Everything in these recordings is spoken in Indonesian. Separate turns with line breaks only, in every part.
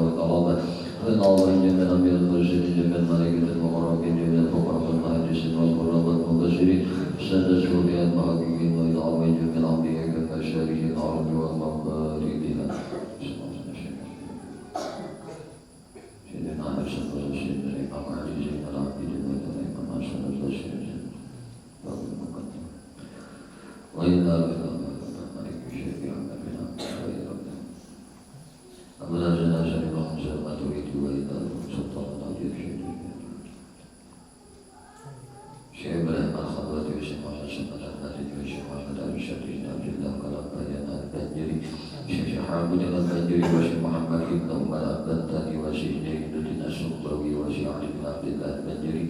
والقرابة والأعضاء جميع الأنبياء المرسلين جميع الملائكة المقربين جميع الفقراء والمهاجرين والقرابة والمبشرين السادة الشهداء المحققين والعظيم جميع الأنبياء كالمشاريع العرب والمغاربها سيدنا حسن وسيدنا الإمام علي زين العابدين والإمام حسن وسيدنا وإلا مالك الشافعي أبدا جنازة الإمام حسن ما تريد وإلا سلطان العجيب شيخ إبراهيم الخضرة وشيخ حسن الأحمد وشيخ محمد الرشيد بن عبد الله قلم البنجري شيخ حامد البنجري وشيخ محمد بن عمر البنتاني وشيخ جيد الدين السنبوي وشيخ علي بن عبد الله البنجري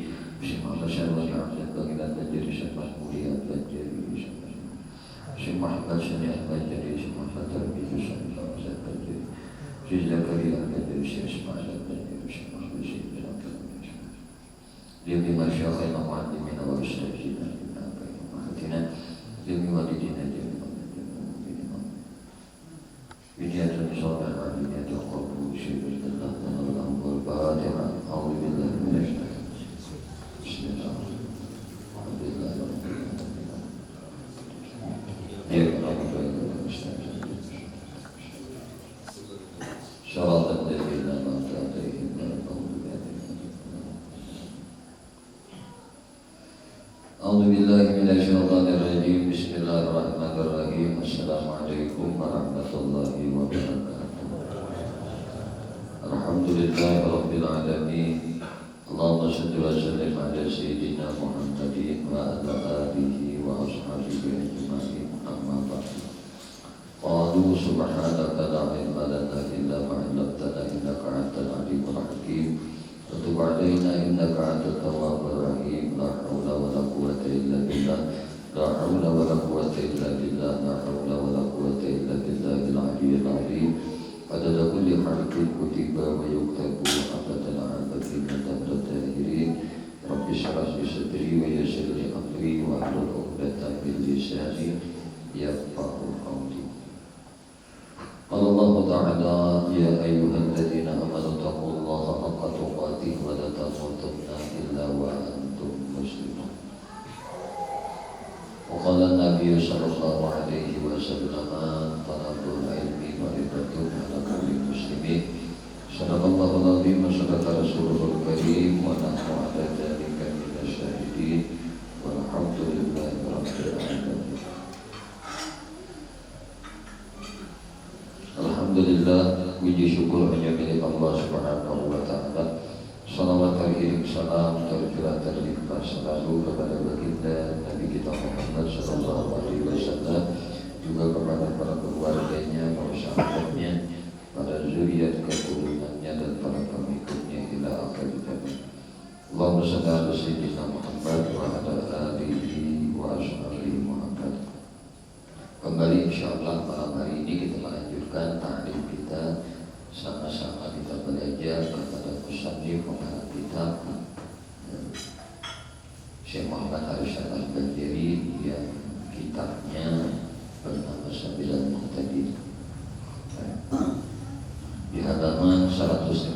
شيخ محمد شرف عبد الله البنجري شيخ محمود البنجري شيخ محمد سني البنجري شيخ محمد ربي حسن البنجري شيخ زكريا البنجري شيخ اسماعيل البنجري شيخ محمد سيد بن عبد الله جميع مشايخ المعلمين والمستشهدين أمهاتنا جميع والدينا جميع بداية صالحة بداية قبول شيخ الله ونور الفاتحة أعوذ بالله من الشيطان بسم الله الحمد لله رب العالمين صراط الذين أنعمت عليهم غير المغضوب عليهم أعوذ بالله من الشيطان الرجيم بسم الله الرحمن الرحيم السلام عليكم ورحمة الله وبركاته الحمد لله رب العالمين اللهم صل وسلم على سيدنا محمد وعلى آله وأصحابه أجمعين أما بعد قالوا سبحانك لا علم لنا إلا ما علمتنا إنك أنت العليم الحكيم وتب علينا إنك أنت التواب الرحيم لا حول ولا قوة إلا بالله لا حول ولا قوة إلا بالله لا حول ولا قوة إلا بالله العلي العظيم عدد كل حرف كتب ويكتب عدد العدد عدد الطاهرين رب اشرح لي صدري ويسر لي أمري واحلل عقدة من لساني يفقهوا قولي قال الله تعالى يا أيها الذين آمنوا اتقوا الله حق تقاته ولا تموتن إلا وأنتم مسلمون وقال النبي صلى الله عليه وسلم طلب العلم فريضة على كل مسلم صدق الله العظيم وصدق رسوله الكريم ونحن على ذلك من الشاهدين والحمد لله رب العالمين. Alhamdulillah, puji syukur hanya milik Allah Subhanahu wa Ta'ala. Salawat terkirim salam tercurah terlimpah selalu kepada baginda Nabi kita Muhammad Sallallahu Alaihi Wasallam, juga kepada para keluarganya, para sahabatnya, para zuriat keturunannya dan para pengikutnya ila akhir zaman. Allahumma shalli ala sayyidina Muhammad wa ala alihi wa ashabihi Muhammad. Kembali insyaallah malam hari ini kita melanjutkan ta'lim kita, sama-sama kita belajar kepada musannif pengarang kitab Syekh Muhammad Arsyad Al-Banjari yang kitabnya bernama Sabilal Muqtadin. Di halaman 157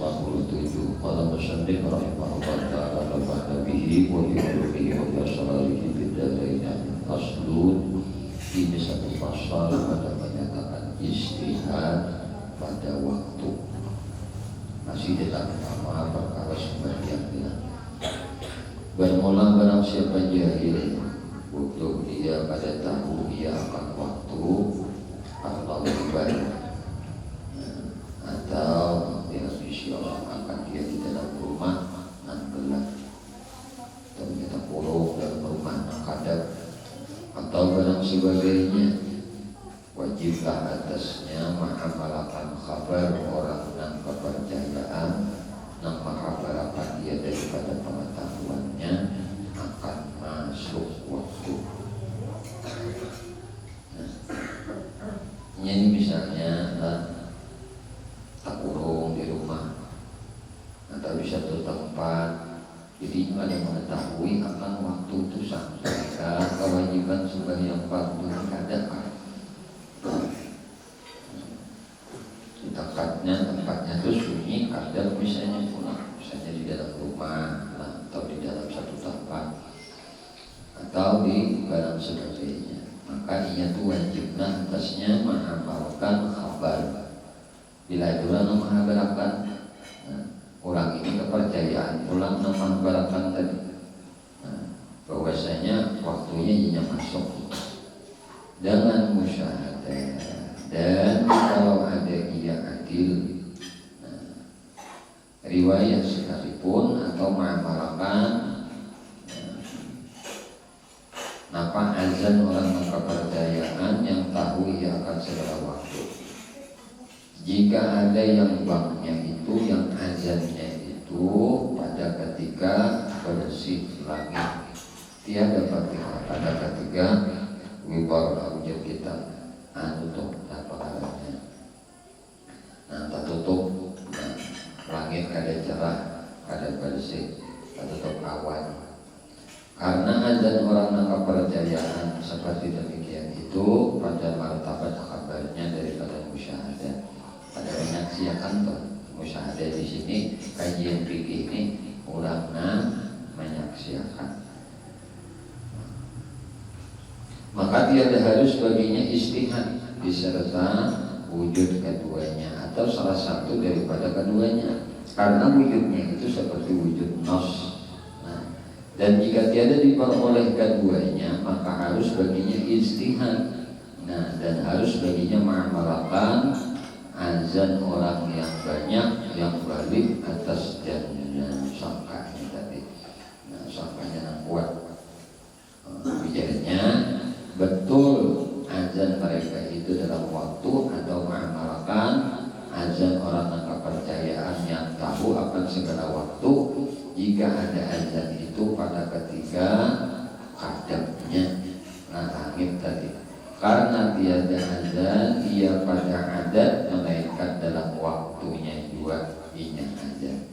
qala musannif rahimahullah ta'ala nafa'ana bihi wa bi ulumuhi wa bi asrarihi bid-darain aslun. Ini satu pasal pada menyatakan istihad pada waktu, masih dalam nama perkara sembahyangnya. Bermula barang siapa jahil untuk dia pada tahu ia akan waktu Allah ibadah, atau dia akan dia di dalam rumah nan gelap, ternyata buruk dalam rumah kadang atau barang sebagainya, wajiblah atasnya mengamalkan kabar orang dan kepercayaan dan mengkabarkan dia daripada pengetahuannya akan masuk waktu. Ini misalnya tak kurung di rumah atau di satu tempat, jadi ada mengetahui akan waktu itu sampai kewajiban sembahyang fardu ada. Kita akadnya tempatnya itu sunyi, kadang misalnya pulang, misalnya di dalam rumah atau di dalam satu tempat atau di barang sebagainya, maka ia itu wajibnya atasnya mengamalkan kabar. Bila itu mengabarkan orang ini kepercayaan pulang mengabarkan tadi bahwasanya waktunya ia masuk dengan musyahadah. Dan kalau ada ia adil, riwayat sekalipun atau mengamalkan napa azan orang kepercayaan yang tahu ia akan segala waktu. Jika ada yang banknya itu, yang azannya itu pada ketika bersih langit, tiada pada ketika wibar aujud kita tutup apa namanya, tak tutup langit kada cerah, kada bersih, tutup awan. Karena azan orang kepercayaan seperti demikian itu pada martabat kabarnya daripada musyahadah. Pada menyaksikan toh musyahadah di sini kajian fikih ini orang menyaksikan. Maka tiada harus baginya istihad diserta wujud keduanya atau salah satu daripada keduanya, karena wujudnya itu seperti wujud nos. Dan jika tiada diperoleh keduanya, maka harus baginya istihad. Dan harus baginya mengamalkan azan orang yang banyak yang balik atas janjinya sangkanya tadi. Sangkanya yang kuat. Bicaranya betul azan mereka itu dalam waktu atau mengamalkan azan orang yang kepercayaan yang tahu akan segala waktu. Jika ada azan itu pada ketika kadangnya langit tadi, karena tiada azan ia pada adat melainkan dalam waktunya juga inya azan.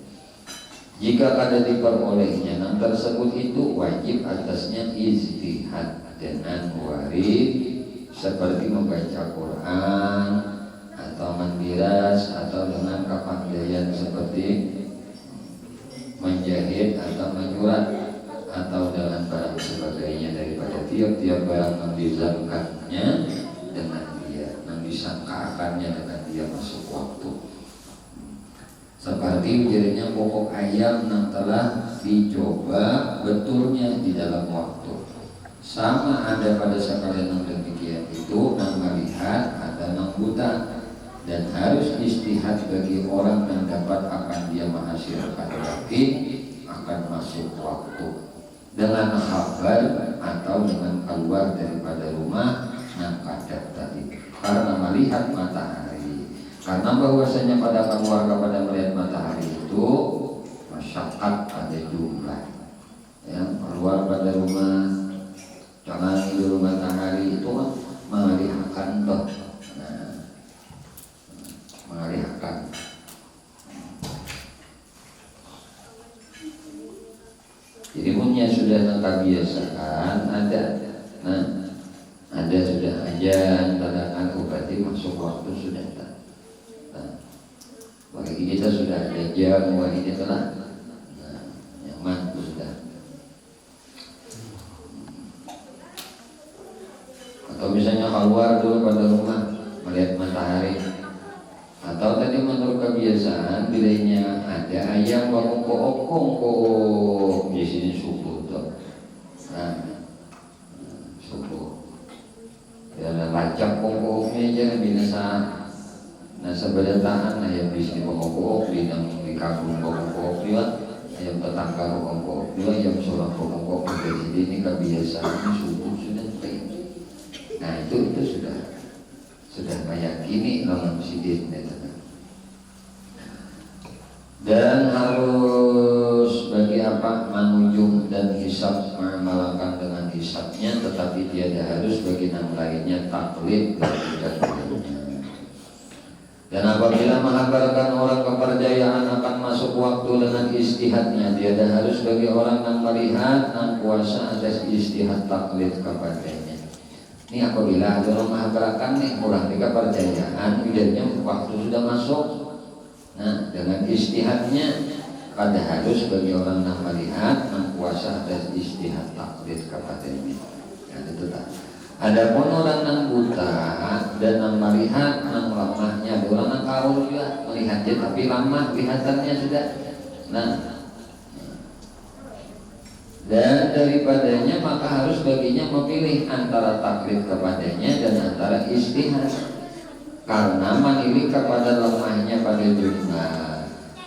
Jika kada diperolehnya yang tersebut itu wajib atasnya istihad dengan warid seperti membaca Quran atau mendiras atau dengan kepandaian seperti menjahit atau menyurat atau dengan barang sebagainya daripada tiap-tiap barang yang dilizamkannya dengan dia, yang disangkakannya dengan dia masuk waktu. Seperti jadinya pokok ayam yang telah dicoba betulnya di dalam waktu. Sama ada pada sekalian yang demikian itu yang melihat ada yang buta, dan harus istihad bagi orang yang dapat akan dia menghasilkan yakin akan masuk waktu dengan kabar atau dengan keluar daripada rumah yang kadang tadi karena melihat matahari. Karena bahwasanya pada keluar kepada melihat matahari itu masyarakat ada jumlah yang keluar pada rumah jangan di rumah matahari itu mengalihkan toh, mengalihkan. Jadi punya sudah kebiasaan ada, ada sudah ajan tadakan berarti masuk waktu sudah. Bagi kita sudah ada jam, bagi kita lah, nyaman sudah. Atau misalnya keluar dulu pada rumah melihat matahari. Atau tadi menurut kebiasaan bilanya ada ayam kongko di sini subuh tuh, subuh. Ya lacak kongkonya jangan binasa. Sebenarnya ayam di sini kongko di kampung kongko ayam tetangga kongko ayam seorang kongko di sini ini kebiasaan subuh sudah baik. Nah itu sudah meyakini lawan sidin dan harus bagi apa mengunjung dan hisab mengamalkan dengan hisabnya, tetapi tiada harus bagi yang lainnya taklid dan apabila mengabarkan orang kepercayaan akan masuk waktu dengan istihadnya, tiada harus bagi orang yang melihat dan kuasa atas istihad taklid kepadanya. Ini apabila ada orang menghabarakan nih kurang tiga percayaan, kemudiannya waktu sudah masuk. Nah, dengan istihadnya pada harus bagi orang yang melihat kuasa atas istihad takdir kepadanya. Nah, itu tak. Adapun orang yang buta dan yang melihat yang lemahnya, ada orang yang kawul juga melihatnya tapi lemah kelihatannya sudah. Nah, dan daripadanya maka harus baginya memilih antara taklid kepadanya dan antara istihad, karena manilik kepada lemahnya pada dunia.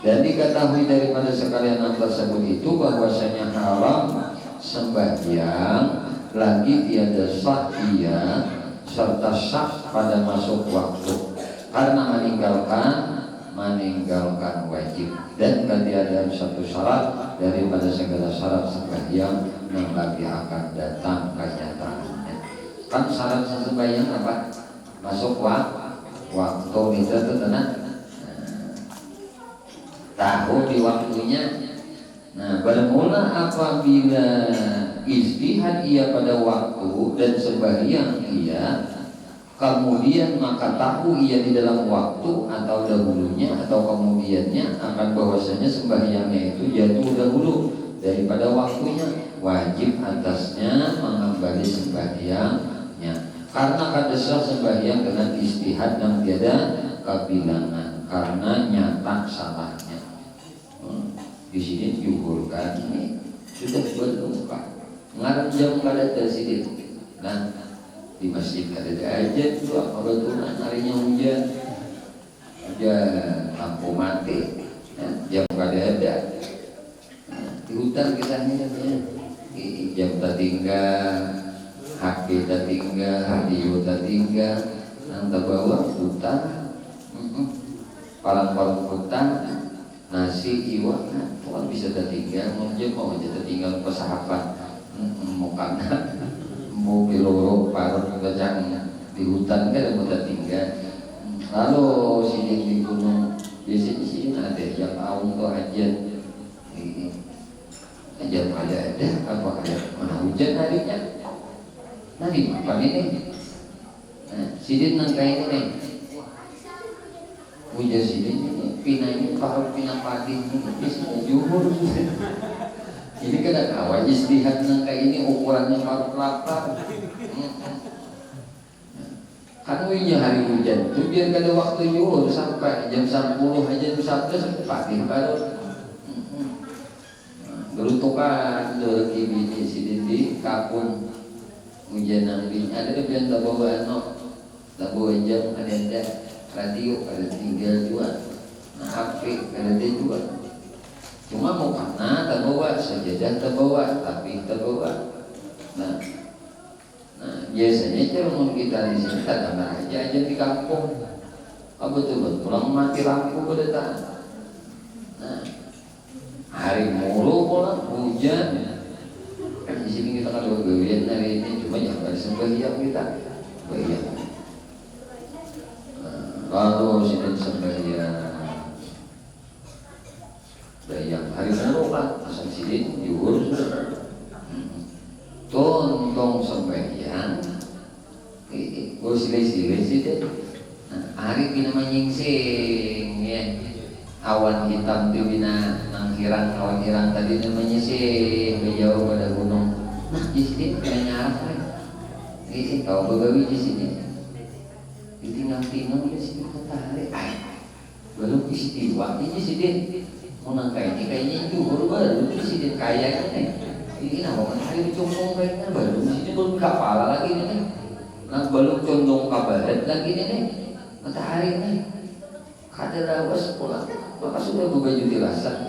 Dan diketahui daripada sekalian hal tersebut itu bahwasanya haram sembahyang lagi tiada sah ia serta sah pada masuk waktu, karena meninggalkan wajib dan ketiadaan satu syarat daripada segala syarat sembahyang yang lagi akan datang kenyataannya. Kan syarat sembahyang apa? Masuk waktu itu tenang. Tahu di waktunya. Nah, bermula apabila istihad ia pada waktu dan sembahyang ia, kemudian maka tahu ia di dalam waktu atau dahulunya atau kemudiannya akan bahwasanya sembahyangnya itu jatuh dahulu daripada waktunya, wajib atasnya mengembali sembahyangnya, karena kadesah sembahyang dengan istihad yang tiada kebilangan karena nyata salahnya. Di sini diukurkan ini sudah berluka ngarang jam kada tersidit dan di masjid kada ada aja itu apa betulan harinya hujan lampu mati jam kada ada. Di hutan kisahnya jam tertinggal, HP tertinggal, radio tertinggal, nanti bawa hutan, palang-palang hutan, nasi iwak, tuan bisa tertinggal, mau aja tertinggal pesahapan, mau karena mobil loro parut kejang di hutan kan mau tertinggal. Lalu sini di gunung, di sini ada yang awam tuh aja. Ajar ada apa ada mana hujan harinya nanti apa ini sidin nangka ini nih hujan sidin ini pina ini kalau pina padi ini bisa juhur ini kan awal istihad nangka ini ukurannya baru lapar kan wihnya hari hujan itu biar kada waktu juhur sampai jam 10 aja jam 11 pagi baru berutukan dari bini sidin di kapun hujan nanti ada yang tak bawa tak bawa jam ada radio ada tinggal juga HP ada juga cuma mau karena tak bawa sajadah tak bawa tapi tak bawa nah biasanya cermun kita di sini tak ada aja di kampung betul pulang mati lampu pada tak hari mulu pulang hujan kan di sini kita kan bergawian hari ini cuma yang ada sembahyang kita bayang lalu sini sembahyang bayang hari mulu kan asal sini diurus tontong sembahyang gue silai-silai sih deh hari ini menyingsing ya awan hitam itu bina nangkirang awan hirang tadi namanya sih jauh pada gunung. Nah di sini kena nyarap kan? Ini kau begawi di sini. Ditinggal-tinggal di sini matahari. Belum istiwa ini sini. Mau nangka ini kayaknya juhur baru di sini kayaknya nih. Ini nama matahari dicungkung kayaknya baru di sini belum kepala lagi nih. Nah belum condong kabaret lagi nih matahari nih. Ada lawas pulang. Maka sudah baju dirasa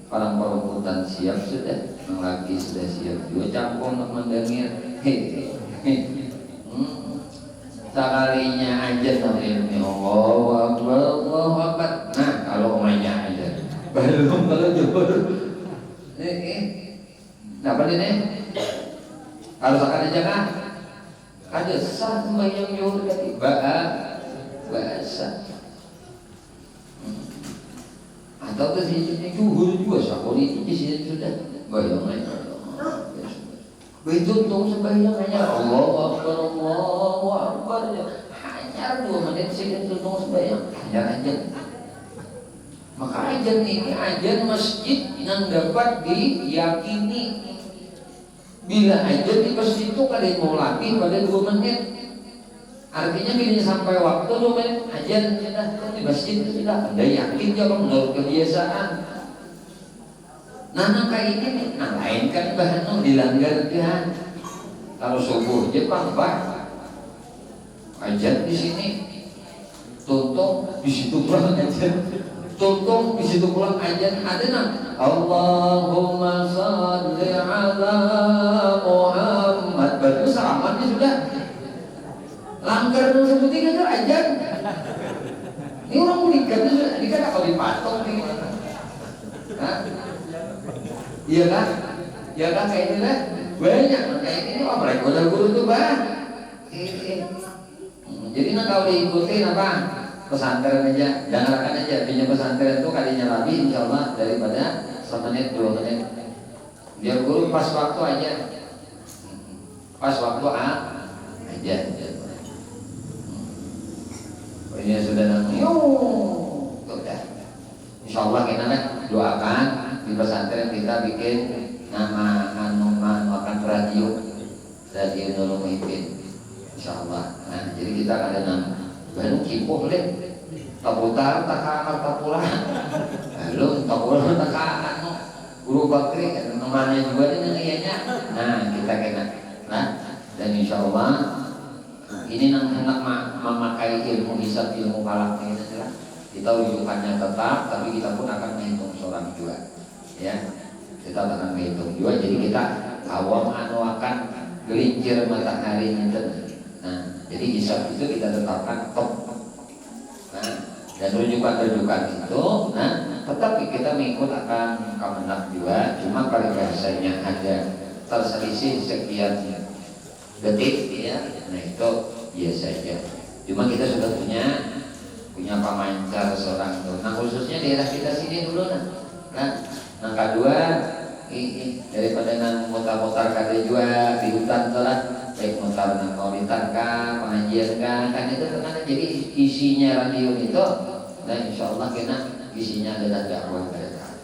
orang-orang hutan siap sudah, yang lagi sudah siap juga campur untuk mendengir sekalinya aja namanya Allahu Akbar Allahu Akbar. Nah kalau mainnya aja belum kalau jujur apa ini kalau sekarang aja kan ada sah sembahyang jujur tadi bahasa atau ke sini juhur juga sakon itu di sini sudah bayang aja Begitu tuh sembahyang hanya Allahu Akbar, Allahu Akbar, hanya 2 menit sih itu tuh sembahyang, hanya aja. Maka ajan ini ajan masjid yang dapat diyakini. Bila ajan di masjid itu kalian mau latih pada 2 menit, artinya bila sampai waktu 2 menit ajan sudah di masjid itu sudah ada yakin juga menurut kebiasaan. Nah kayak ini nih, nah lain kan bahan dilanggarkan. Kalau subuh Jepang ajan di sini, tuntung di situ pulang ajan, tuntung di situ pulang ajan. Ada nang Allahumma shalli ala Muhammad, baru salamannya sudah langgar dulu sebutin aja ajan. Ini orang nikah itu nikah kalau dipatok nih, iya kan? Ya kan kayak ini lah. Banyak kayak ini wah mereka udah guru tuh bah. Jadi kalau diikutin apa? Pesantren aja, dengarkan aja. Punya pesantren tuh kalinya lebih insyaallah daripada 1 menit 2 menit. Biar guru pas waktu aja. Pas waktu aja. Ini sudah nangis. Udah. Insyaallah kita doakan di pesantren kita bikin nama akan radio Nurul Muhyiddin insyaallah. Nah jadi kita ada nama baru kipoh deh taputar tak pulang lalu taputar tak guru bakri namanya juga ini nah kita kena nah dan insyaallah ini hendak memakai ilmu hisab ilmu falak ini adalah kita rujukannya tetap tapi kita pun akan menghitung seorang juga ya kita akan menghitung juga. Jadi kita awam akan gelincir matahari itu. Nah jadi hisab itu kita tetapkan top. Nah dan rujukan itu nah tetapi kita mengikut akan kemenang juga, cuma kalau bahasanya ada terselisih sekian detik ya, nah itu biasa saja. Cuma kita sudah punya pemancar seorang tuh. Nah khususnya daerah kita sini dulu nah yang kedua daripada nang mutar-mutar kada juga di hutan tuh lah, baik mutar nang kaulitan kah, pengajian kan itu ternyata jadi isinya radio itu dan insyaallah kena isinya adalah dakwah mereka.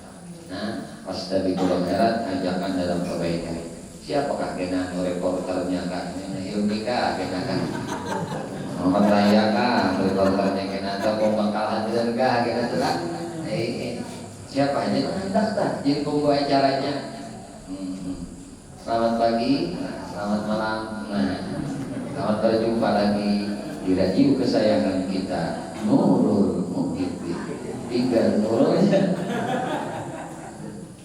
Nah pas dari Pulau Herat ajakan dalam kebaikan. Siapakah kena reporternya kah? Ilmi kah kena kan? Muhammad Raya kah? Reporternya kena atau pembangkalan kah kena tuh lah. Siapa aja hendak tak jadi pembawa acaranya. Selamat pagi, selamat malam. Nah, selamat berjumpa lagi di radio kesayangan kita Nurul Muhyiddin. 3 Nurul aja.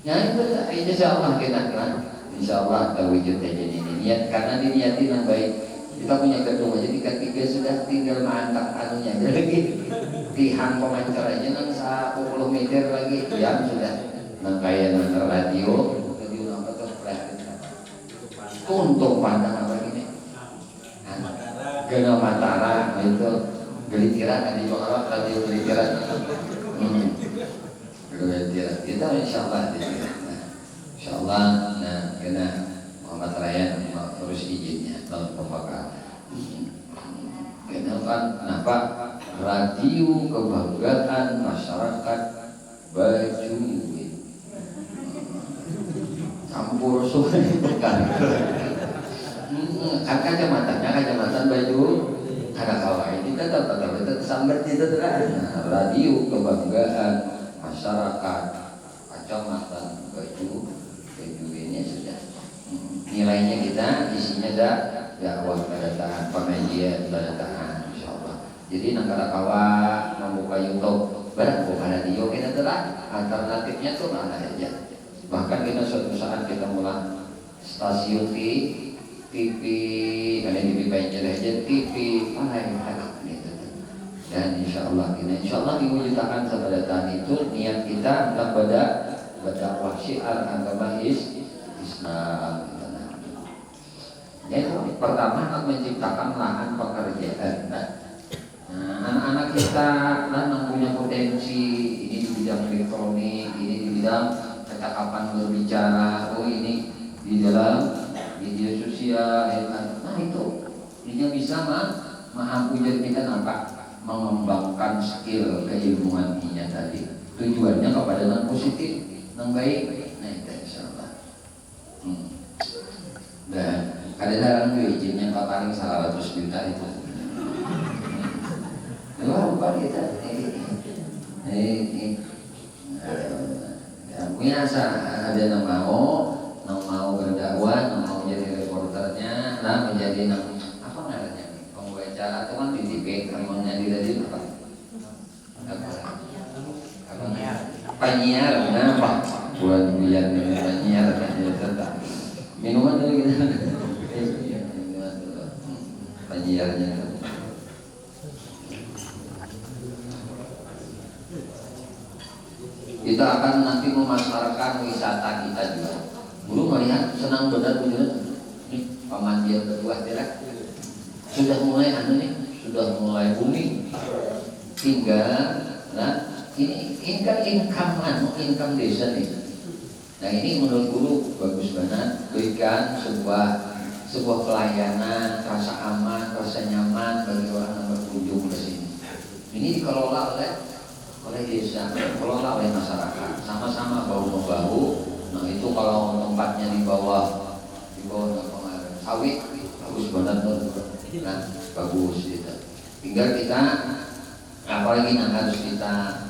Ya itu insyaallah kita kan. Insyaallah terwujud aja ini niat karena diniatin yang baik. Kita punya gedung aja di ketiga sudah tinggal mantap anunya lagi tihan pemancar aja nang 10 meter lagi jam sudah nang kayak nang radio apa tuh untuk pandang apa gini Gena Matara itu gelitiran kan di bawah radio gelitiran gelitiran kita insyaallah nah kena Muhammad Raya terus izinnya tahun pembakar kenapa radio kebanggaan masyarakat Bajuwe campur sungai kan kacamatan baju ada kawai ini tetap sambat itu radio kebanggaan masyarakat kacamatan Bajuwe ini sudah nilainya kita isinya dakwah pada tahan pengajian pada tahan insyaallah. Jadi negara kawa membuka YouTube buka radio kita telah alternatifnya tuh mana aja. Bahkan kita suatu saat kita mulai stasiun TV ada TV banyak aja TV gitu. Dan insyaallah diwujudkan kepada tahan itu niat kita kepada berdakwah syiar agama Islam. Itu pertama menciptakan lahan pekerjaan. Nah, anak-anak kita yang punya potensi ini di bidang elektronik, ini di bidang kecakapan berbicara, ini di dalam media sosial, nah itu ini bisa mampu jadikan apa? Mengembangkan skill keilmuan ini tadi. Tujuannya kepada yang positif, yang baik. Nah itu insyaallah. Dan kadang-kadang gue izinnya paling 100 juta itu. Lupa kita. Punya ada yang mau berdakwah, yang mau jadi reporternya, lah menjadi apa namanya pembaca atau kan di TV kalau jadi apa penyiar, nah buat biar penyiar tetap minuman dulu gitu, penyiarnya. Kita akan nanti memasarkan wisata kita juga. Guru melihat senang benar pemandian kedua tidak sudah mulai sudah mulai booming. Tinggal, nah ini kan income desa nih. Nah ini menurut guru bagus banget, berikan sebuah pelayanan, rasa aman, rasa nyaman bagi orang yang berkunjung ke sini. Ini dikelola oleh desa, dikelola oleh masyarakat, sama-sama bahu-membahu. Nah itu kalau tempatnya di bawah sawit, bagus banget tuh, nah bagus gitu. Tinggal kita, apalagi yang harus kita,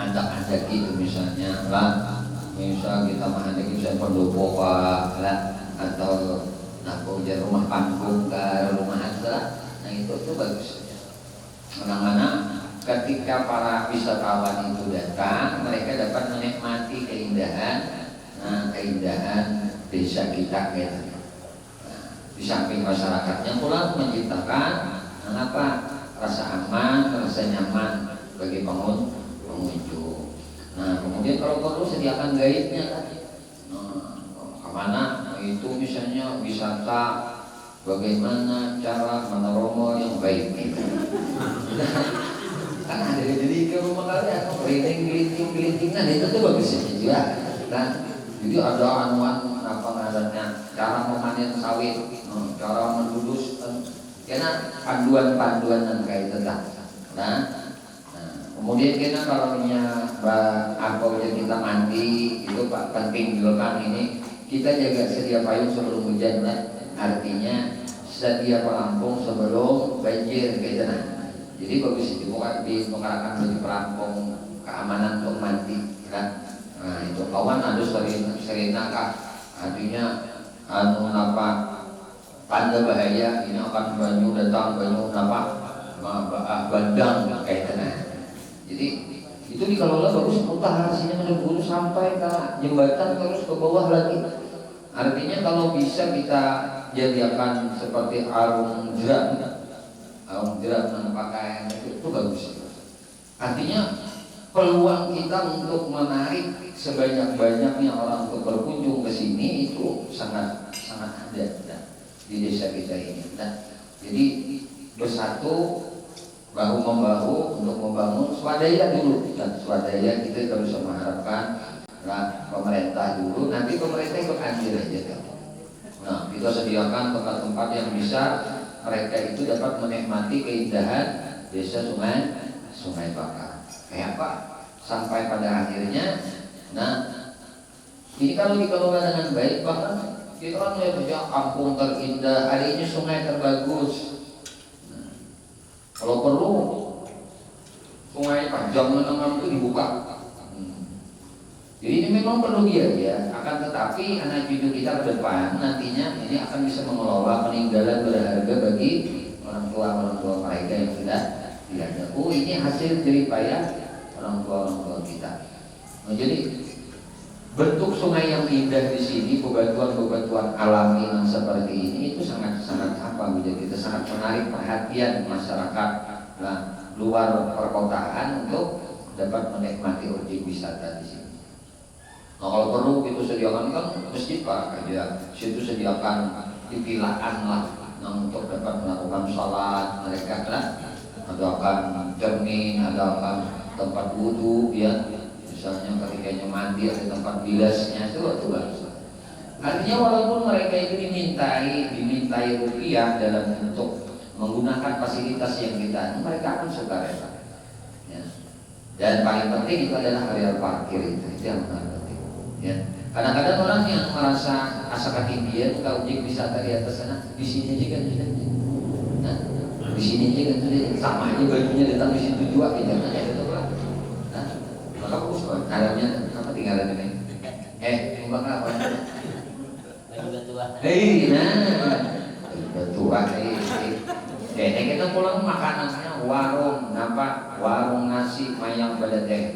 andak-andak gitu misalnya lah, misal kita mengandalkan misalnya pendopo lah, atau rumah panggung ke rumah adat, nah itu bagus. Mana-mana ketika para wisatawan itu datang, mereka dapat menikmati keindahan desa kita gitu. Di samping masyarakatnya pula menciptakan rasa aman, rasa nyaman bagi pengunjung. Nah kemudian kalau perlu sediakan guide-nya kan. Kemana? Itu misalnya wisata bagaimana cara meneromo yang baik gitu. Kan ada jadi ke rumah kalian gelinting-gelintingan itu tuh bagus juga. Nah, jadi ada anuan cara memanen sawit, cara mendudus, karena panduan-panduan yang kayak tetap. Nah, kemudian kita kalau kita mandi itu Pak penting juga kan ini kita jaga sedia payung sebelum hujan, artinya sedia pelampung sebelum banjir gitu nah. Jadi bagus itu dibongkarkan baju pelampung keamanan untuk mandi kan. Nah itu kawan ada serina kah artinya tanda bahaya ini akan banyu datang bandang kayak gitu. Jadi itu dikelola bagus, hasilnya menurut guru sampai ke jembatan terus ke bawah lagi. Artinya kalau bisa kita jadikan seperti arung jeram pakaian itu bagus. Artinya peluang kita untuk menarik sebanyak-banyaknya orang untuk berkunjung ke sini itu sangat ada di desa kita ini. Nah, jadi bersatu bahu-membahu untuk membangun swadaya dulu. Dan swadaya kita bisa mengharapkan pemerintah dulu, nanti pemerintah ikut andil aja. Nah, kita sediakan tempat-tempat yang bisa mereka itu dapat menikmati keindahan desa Sungai Bakar. Kayak apa? Sampai pada akhirnya, nah ini kalau dikelola dengan baik, bahkan kita kan melihat kampung terindah, hari ini sungai terbagus. Nah, kalau perlu sungai panjang menengah itu dibuka. Jadi ini memang perlu biaya, akan tetapi anak cucu kita ke depan nantinya ini akan bisa mengelola peninggalan berharga bagi orang tua mereka yang sudah tidak ada. Ini hasil jeripayah orang tua kita. Nah, jadi bentuk sungai yang indah di sini, bebatuan alami yang seperti ini itu sangat kita sangat menarik perhatian masyarakat luar perkotaan untuk dapat menikmati objek wisata di sini. Nah kalau perlu itu sediakan kan masjid Pak aja, situ sediakan pipilaan lah untuk dapat melakukan sholat mereka lah, adakan cermin, adakan tempat wudhu ya, misalnya ketika mandi ada tempat bilasnya itu bagus.
Artinya walaupun mereka itu dimintai rupiah dalam bentuk menggunakan fasilitas yang kita, mereka akan sukarela. Ya. Dan paling penting itu adalah area parkir itu yang paling penting. Ya. Kadang-kadang orang yang merasa asa ketinggian ke objek wisata di atas sana, di sini juga tidak. Nah, di sini juga sudah sama aja bajunya datang di situ juga kita aja itu lah. Nah, maka bagus kok. Alamnya apa tinggalan ini? Mbak apa?
Udah tua.
Udah tua Dene kita pulang makanannya warung nasi mayang beledek.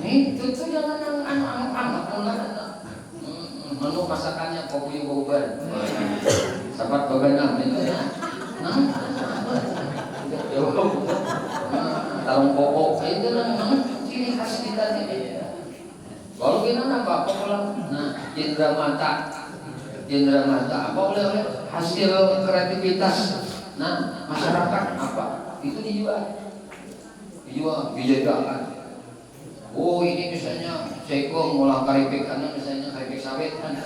Itu tuh jangan yang anget-anget pulang. Menu masakannya kopi boban. Sahabat bebenah itu ya. Tarung pokok itu kan ciri khas kita ini. Kalau kita apa pulang? Nah, Cindra mata apa oleh hasil kreativitas. Nah, masyarakat apa? Itu dijual dijajakan. Oh, ini misalnya Seko ngolah karipik, misalnya karipik sawit kan.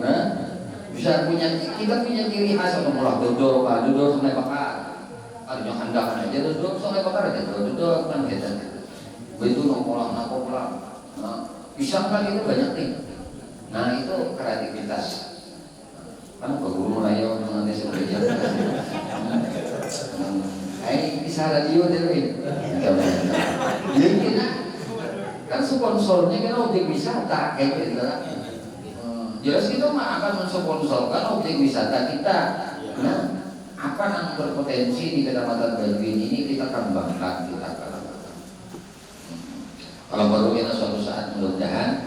Nah, kita punya ciri khas ngolah dodol sungai bakar. Artinya handakan aja dodol sungai bakar aja dodol kan gitu. Begitu ngolah. Nah, pisang kan itu banyak nih. Nah, itu kreativitas. Kan guru melayu mengenai sebagai bisa radio deh. Jadi kita kan sponsornya kan objek wisata kayak gitu lah. Jelas kita mah akan mensponsorkan objek wisata kita. Nah, apa yang berpotensi di Kecamatan Bajuin ini kita kembangkan, kita kembangkan. Kalau baru kita suatu saat mudah-mudahan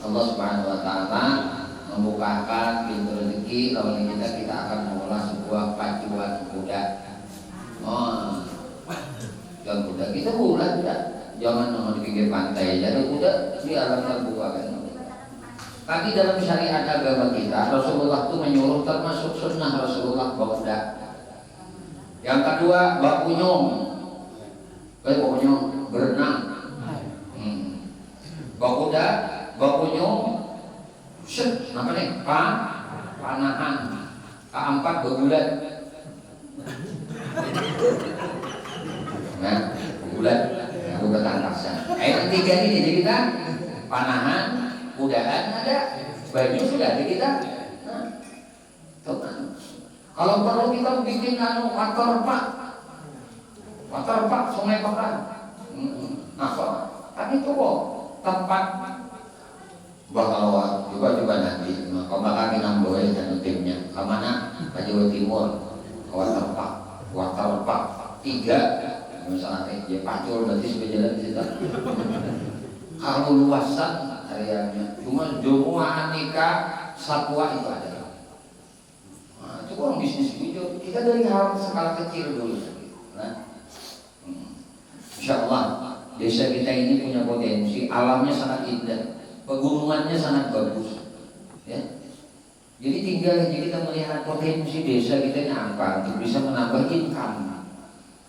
Allah Subhanahu Wa Taala membukakan pintu rezeki, lalu kita akan mengolah sebuah pacuan kuda. Pacuan kuda kita bulan tidak, jangan di pinggir pantai, jadi kuda di alam terbuka kan. Tapi dalam syariat agama kita, Rasulullah itu menyuruh termasuk sunnah Rasulullah bawa kuda. Yang kedua bakunyong, berenang. Bakuda, bakunyong, apa nih? Panahan. Keempat begulat. Nah, begulat, begulat angkasa. Yang ketiga ini jadi kita panahan, kudaan ada, baju sudah ada kita. Nah, kalau perlu kita bikin waterpark sungai bakar. Apa? Tapi itu kok tempat bakal coba nanti kalau bakal kinamboy dan timnya kemana ke Jawa Timur waterpark 3 misalnya Pacul berarti sejalan di situ. Kalau luasan areanya cuma jumlah nikah satwa itu ada. Nah, itu orang bisnis hijau kita dari hal skala kecil dulu. Nah, insya Allah desa kita ini punya potensi, alamnya sangat indah, pegunungannya sangat bagus, ya. Jadi tinggal kita melihat potensi desa kita ini apa untuk bisa menambah income,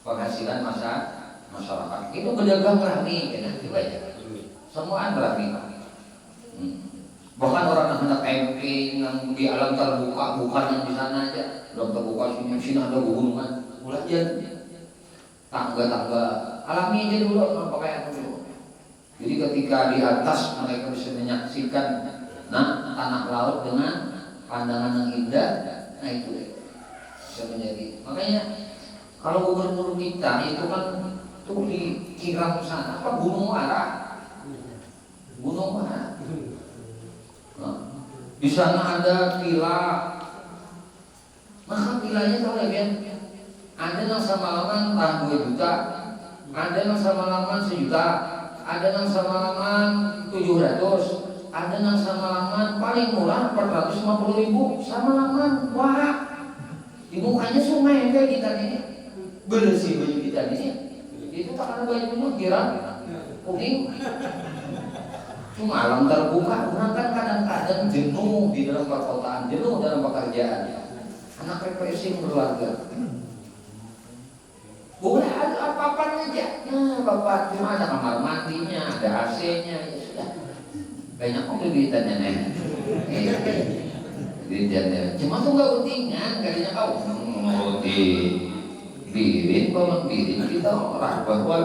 penghasilan masyarakat. Itu pedagang berani, ya, semua berani. Bahkan orang yang hendak camping yang di alam terbuka, bukan yang di sana aja, alam terbuka sini ada pegunungan, belajar tangga alami aja dulu pakai dulu. Jadi ketika di atas mereka bisa menyaksikan tanah laut dengan pandangan yang indah, nah itu bisa menjadi. Makanya kalau gubernur kita itu kan tuh di Kirang sana apa Gunung Mara. Nah, di sana ada villa. Maka villanya tahu ya, ada yang sama-laman 2 juta, ada yang sama-laman 1 juta, ada yang sama-laman 700, ada yang sama-laman paling murah 450.000 sama-laman. Wah, di mukanya sungai kayak kita ini, bersih baju kita ini. Itu tak ada bajunya kira kuning. Cuma alam terbuka, orang kan kadang-kadang jenuh di dalam perkotaan, jenuh dalam pekerjaan. Anak represi keluarga. apa-apa aja. Nah, bapak cuma ada kamar mandinya, ada AC-nya, ya sudah. Banyak kok duitannya nih. Duitannya. Cuma tuh nggak utingan, kalinya kau di birin, bawa birin kita orang bahwa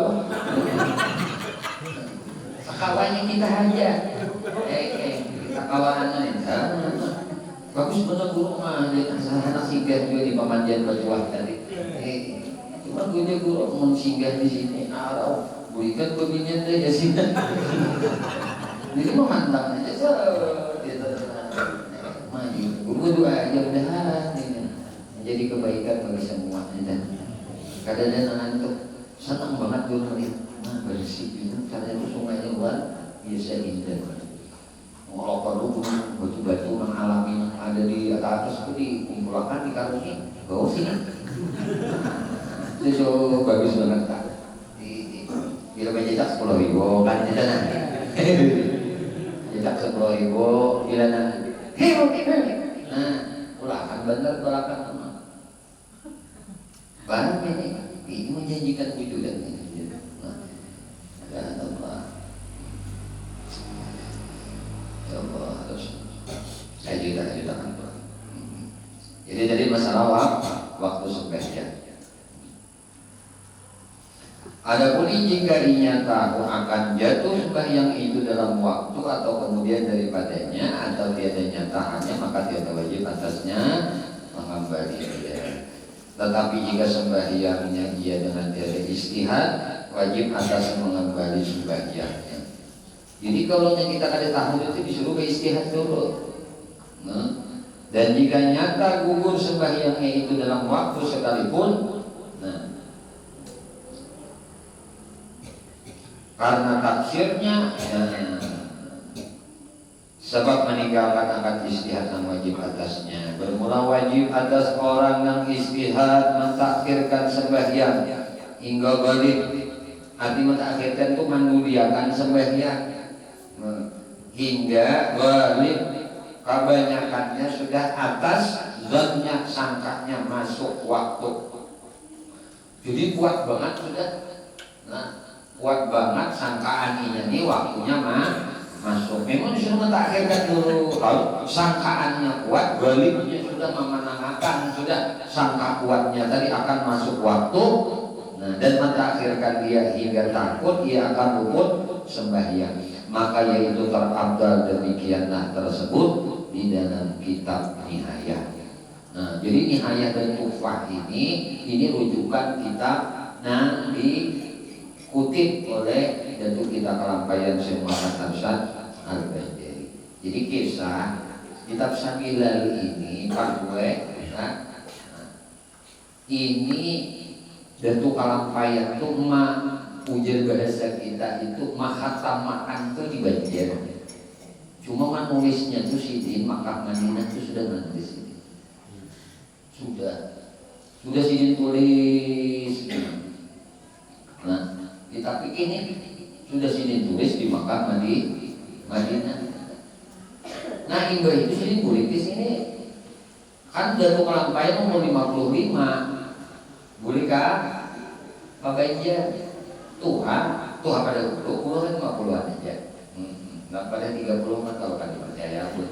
kawannya kita aja. Kawannya bagus bener guru mah anak singgah juga di pemandian bertuah tadi. Cuma gue guru mau singgah di sini, berikan pembinaan aja sih. Jadi mau mantap aja maju. Guru doa aja mudahan menjadi kebaikan bagi semua. Kadang-kadang ngantuk, senang banget guru lihat, bersih itu caranya sungainya luar biasa indah. Kalau perlu batu-batu yang alami ada di atas itu dikumpulkan di karungnya, bawa sini. Itu bagus banget kak. Bila menjejak 10.000 kan kita nanti. Jejak 10.000 bila nanti. Nah, ulakan bener ulakan sama. Barang ini menjanjikan wujudan ini. Nah, dan Allah. Ya Allah harus ajudan. Jadi dari masalah waktu sebaiknya. Adapun jika dinyatakan akan jatuh sembahyang itu dalam waktu atau kemudian daripadanya atau tiada nyataannya maka tiada wajib atasnya mengembalikan. Tetapi jika sembahyangnya ia dengan tiada istihad wajib atas mengembali sembahyangnya. Jadi kalau kita kada tahu itu disuruh ke istihad dulu. Dan jika nyata gugur sembahyangnya itu dalam waktu sekalipun, karena taksirnya sebab meninggalkan akad istihad yang wajib atasnya. Bermula wajib atas orang yang istihad mentakhirkan sembahyang hingga balik. Arti mentakhirkan itu menduliakan sembahyang hingga balik. Kebanyakannya sudah atas zannya, sangkanya masuk waktu. Jadi kuat banget sudah. Kuat banget sangkaan ini waktunya masuk. Memang disuruh mentakhirkan dulu. Kalau sangkaannya kuat, baliknya sudah memenangkan, sudah sangka kuatnya tadi akan masuk waktu. Dan mentakhirkan dia hingga takut ia akan luput sembahyang. Maka yaitu terabdal demikianlah tersebut di dalam kitab Nihayah. Jadi Nihayah dan Tufah ini rujukan kitab dikutip oleh Datuk kita Kelampayan Syekh Muhammad Arsyad Al-Banjari. Jadi kisah kitab Samilal ini Pak gue ini Datuk Kelampayan itu ujar bahasa kita itu mahatamaan itu di Banjar. Cuma nulisnya itu Sidin Makkah Madinah itu sudah menulis ini. Sudah Sidin tulis. Tapi ini sudah Sidin tulis di Makkah Madinah. Nah imbah itu Sidin politis ini kan Datuk Kelampayan umur 55. Bolehkah Pak Banjar? Tuhan pada 20 kan 50-an aja. Nggak pada 30 kan kalau kan dipercaya pun.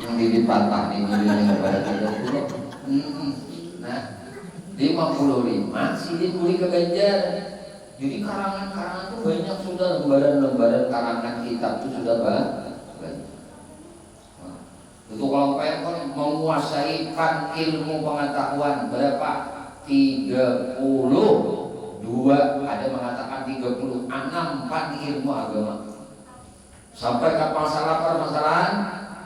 Yang dipatah ini nggak pada 30. Nah 55 Sidin boleh ke Banjar. Jadi karangan-karangan itu banyak sudah, lembaran-lembaran karangan kitab itu sudah banyak. Itu kalau pengen menguasai ilmu pengetahuan berapa? 32, ada mengatakan 36 ilmu agama. Sampai kapal salah permasalahan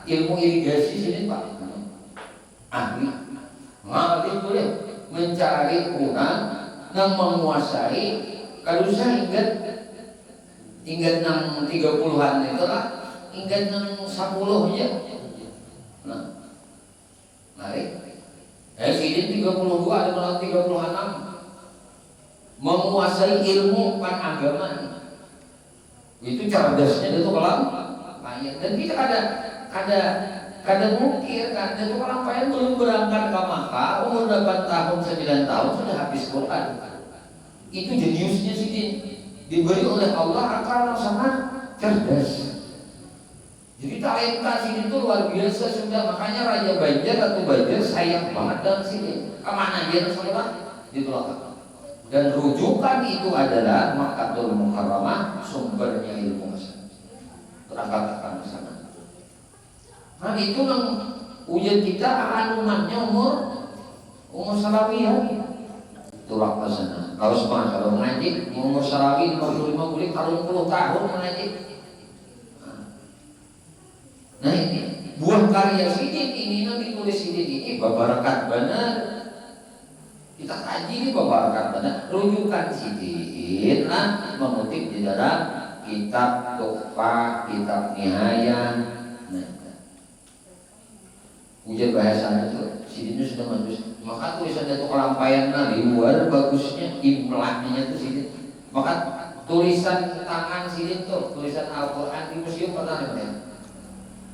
ilmu irigasi sini Pak. Ahli. Ahli boleh mencari orang yang menguasai. Kalau saya ingat 30-an itu lah, ingat 10 aja. Mari. Sidin 32 ada malah 36. Menguasai ilmu agama. Itu cerdasnya itu Kelampayan. Dan kita kada mungkin kan Datuk Kelampayan belum berangkat ke Makkah, umur 8 tahun 9 tahun sudah habis Quran. Itu jeniusnya Sidin. Diberi oleh Allah akal yang sangat cerdas. Jadi talenta Sidin itu luar biasa sudah. Makanya Raja Banjar atau Banjar sayang banget dengan Sidin. Kemana dia Rasulullah? Ditolak. Dan rujukan itu adalah Makkatul Mukarramah, sumbernya ilmu Hasan. Terangkat ke sana. Nah itu yang ujian kita anumannya umur salawiyah. Tulak ke sana. Kalau mengaji umur salawi 55 boleh kalau 10 tahun mengaji. Nah ini buah karya Sidin ini yang ditulis Sidin ini babarakat benar. Kita kaji ini babarakat benar. Rujukan Sidin lah mengutip di dalam kitab Tuhfah, kitab Nihayah. Nah, ujian bahasanya itu Sidin itu sudah bagus. Maka tulisan itu kelampaian di luar bagusnya imlahnya itu Sidin. Maka tulisan tangan Sidin tuh tulisan Al-Quran di museum pernah lihat.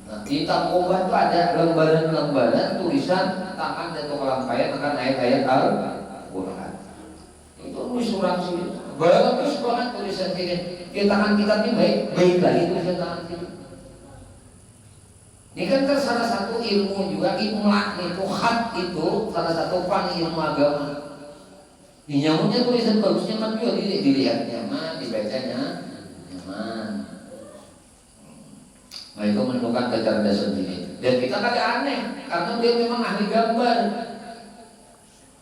Nah, di Tangkobah itu ada lembaran-lembaran tulisan tangan dan kelampaian akan ayat-ayat Al-Quran. Itu nulis orang Sidin. Bagus banget tulisan Sidin. Di tangan kita ini baik lagi tulisan tangan Sidin. Ini kan salah satu ilmu juga, imla itu, khat itu salah satu fan ilmu agama. Dinyamunya tulisan bagusnya kan juga dilihat nyaman, dibacanya nyaman. Nah itu menunjukkan kecerdasan ini. Dan kita kan aneh, karena dia memang ahli gambar.